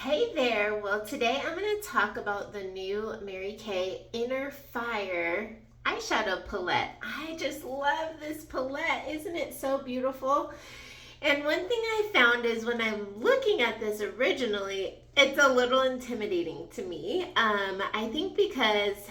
Hey there, well today I'm going to talk about the new Mary Kay Inner Fire eyeshadow palette. I just love this palette, isn't it so beautiful? And one thing I found is when I'm looking at this originally, it's a little intimidating to me. I think because,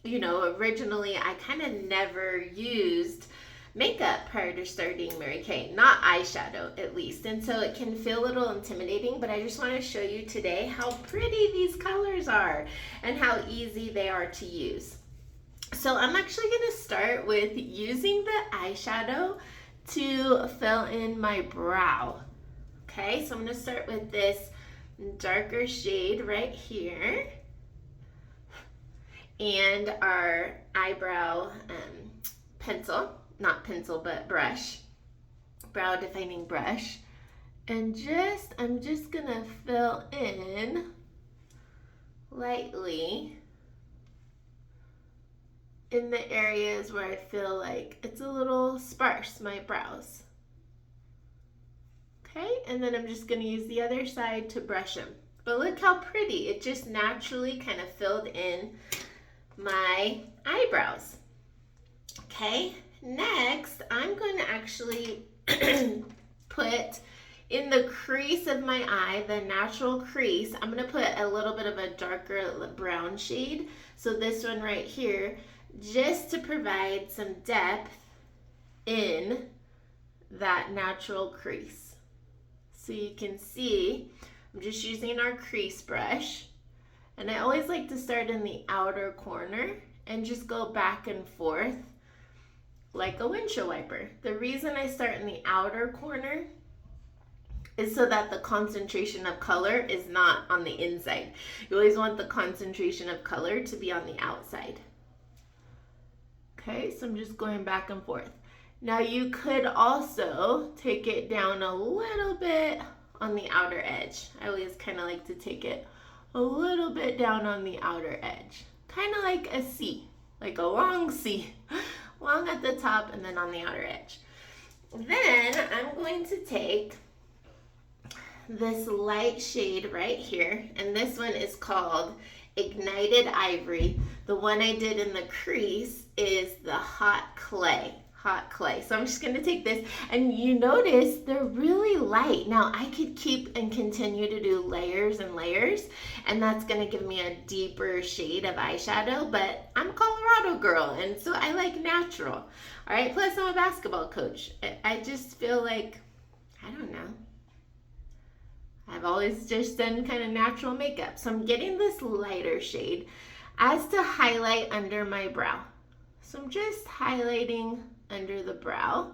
originally I kind of never used makeup prior to starting Mary Kay, not eyeshadow at least. And so it can feel a little intimidating, but I just want to show you today how pretty these colors are and how easy they are to use. So I'm actually going to start with using the eyeshadow to fill in my brow. Okay, so I'm going to start with this darker shade right here and our eyebrow pencil. Not pencil, but brush, brow defining brush. And I'm just gonna fill in lightly in the areas where I feel like it's a little sparse, my brows. Okay, and then I'm just gonna use the other side to brush them. But look how pretty, it just naturally kind of filled in my eyebrows. Okay. Next, I'm going to actually put in the crease of my eye, the natural crease, I'm going to put a little bit of a darker brown shade. So this one right here, just to provide some depth in that natural crease. So you can see, I'm just using our crease brush. And I always like to start in the outer corner and just go back and forth like a windshield wiper. The reason I start in the outer corner is so that the concentration of color is not on the inside. You always want the concentration of color to be on the outside. Okay, so I'm just going back and forth. Now you could also take it down a little bit on the outer edge. I always kind of like to take it a little bit down on the outer edge. Kind of like a C, like a long C. Long at the top and then on the outer edge. Then I'm going to take this light shade right here, and this one is called Ignited Ivory. The one I did in the crease is the Hot Clay. So I'm just going to take this, and you notice they're really light. Now I could keep and continue to do layers and layers, and that's going to give me a deeper shade of eyeshadow, but I'm a Colorado girl, and so I like natural. All right, plus I'm a basketball coach. I just feel like, I don't know, I've always just done kind of natural makeup. So I'm getting this lighter shade as to highlight under my brow. So I'm just highlighting under the brow,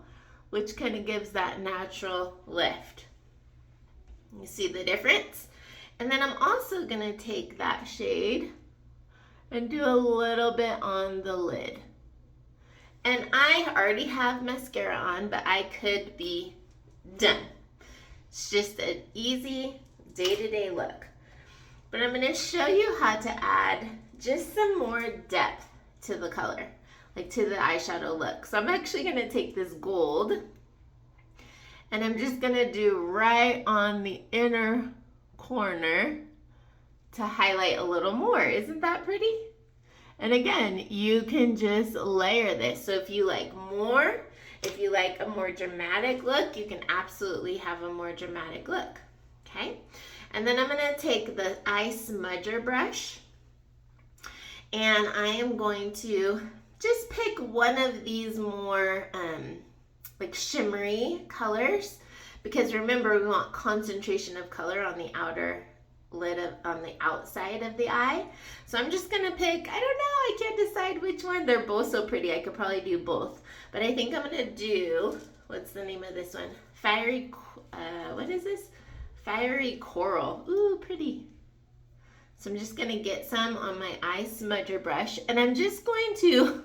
which kind of gives that natural lift. You see the difference? And then I'm also going to take that shade and do a little bit on the lid. And I already have mascara on, but I could be done. It's just an easy day-to-day look. But I'm going to show you how to add just some more depth to the color, like to the eyeshadow look. So I'm actually going to take this gold and I'm just going to do right on the inner corner to highlight a little more. Isn't that pretty? And again, you can just layer this. So if you like more, if you like a more dramatic look, you can absolutely have a more dramatic look. Okay? And then I'm going to take the eye smudger brush and I am going to just pick one of these more like shimmery colors, because remember, we want concentration of color on the outer lid on the outside of the eye. So I'm just gonna pick, I don't know, I can't decide which one. They're both so pretty, I could probably do both, but I think I'm gonna do, what's the name of this one? What is this? Fiery Coral. Ooh, pretty. So I'm just gonna get some on my eye smudger brush, and I'm just going to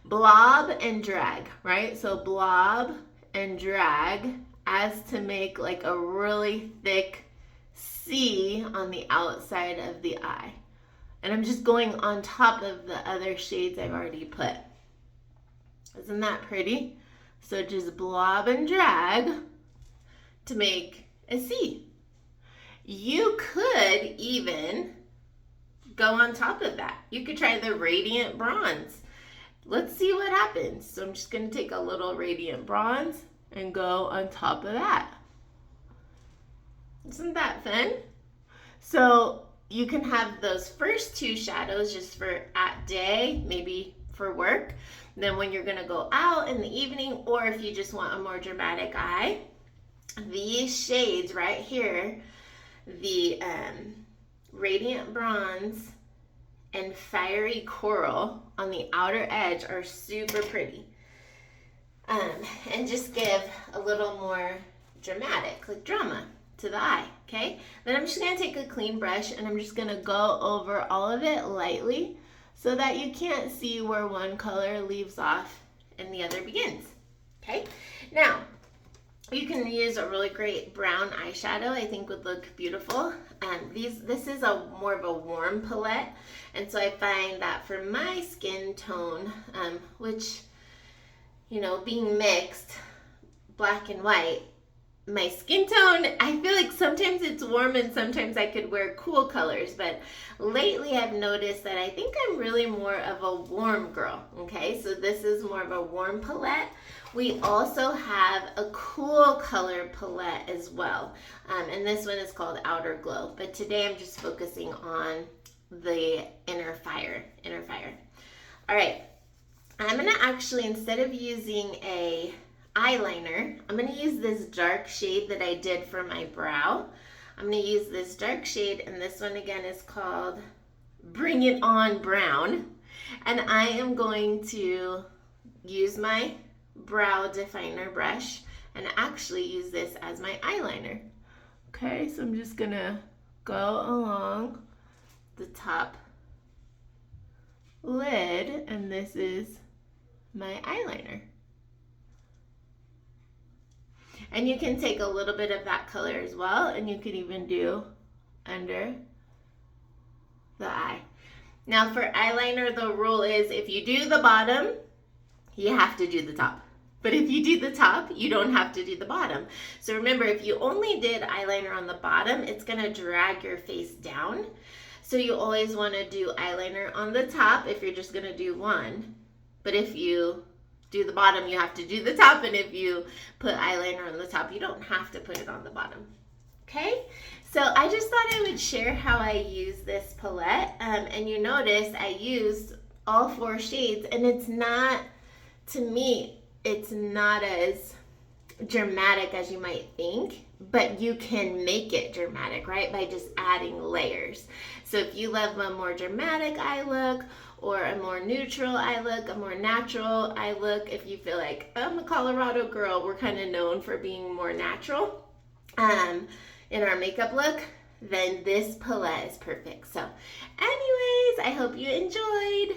blob and drag, right? So blob and drag as to make like a really thick C on the outside of the eye. And I'm just going on top of the other shades I've already put. Isn't that pretty? So just blob and drag to make a C. You could even go on top of that. You could try the radiant bronze. Let's see what happens. So I'm just going to take a little radiant bronze and go on top of that. Isn't that fun? So you can have those first two shadows just for at day, maybe for work. Then when you're going to go out in the evening, or if you just want a more dramatic eye, these shades right here, the radiant bronze and fiery coral on the outer edge are super pretty. And just give a little more dramatic, like drama to the eye, okay? Then I'm just gonna take a clean brush and I'm just gonna go over all of it lightly so that you can't see where one color leaves off and the other begins, okay? Now, you can use a really great brown eyeshadow. I think would look beautiful. This is more of a warm palette, and so I find that for my skin tone, which, you know, being mixed, black and white, my skin tone, I feel like sometimes it's warm and sometimes I could wear cool colors, but lately I've noticed that I think I'm really more of a warm girl, okay? So this is more of a warm palette. We also have a cool color palette as well, and this one is called Outer Glow, but today I'm just focusing on the Inner Fire. All right, I'm gonna actually, instead of using a eyeliner, I'm going to use this dark shade that I did for my brow. I'm going to use this dark shade, and this one again is called Bring It On Brown. And I am going to use my brow definer brush and actually use this as my eyeliner. Okay, so I'm just going to go along the top lid, and this is my eyeliner. And you can take a little bit of that color as well, and you can even do under the eye. Now for eyeliner, the rule is if you do the bottom, you have to do the top. But if you do the top, you don't have to do the bottom. So remember, if you only did eyeliner on the bottom, it's gonna drag your face down. So you always wanna do eyeliner on the top if you're just gonna do one. But if you do the bottom, you have to do the top, and if you put eyeliner on the top, you don't have to put it on the bottom. Okay, so I just thought I would share how I use this palette, and you notice I used all 4 shades, and it's not, to me, it's not as dramatic as you might think, but you can make it dramatic, right, by just adding layers. So if you love a more dramatic eye look, or a more neutral eye look, a more natural eye look, if you feel like, I'm a Colorado girl, we're kind of known for being more natural in our makeup look, then this palette is perfect. So anyways, I hope you enjoyed.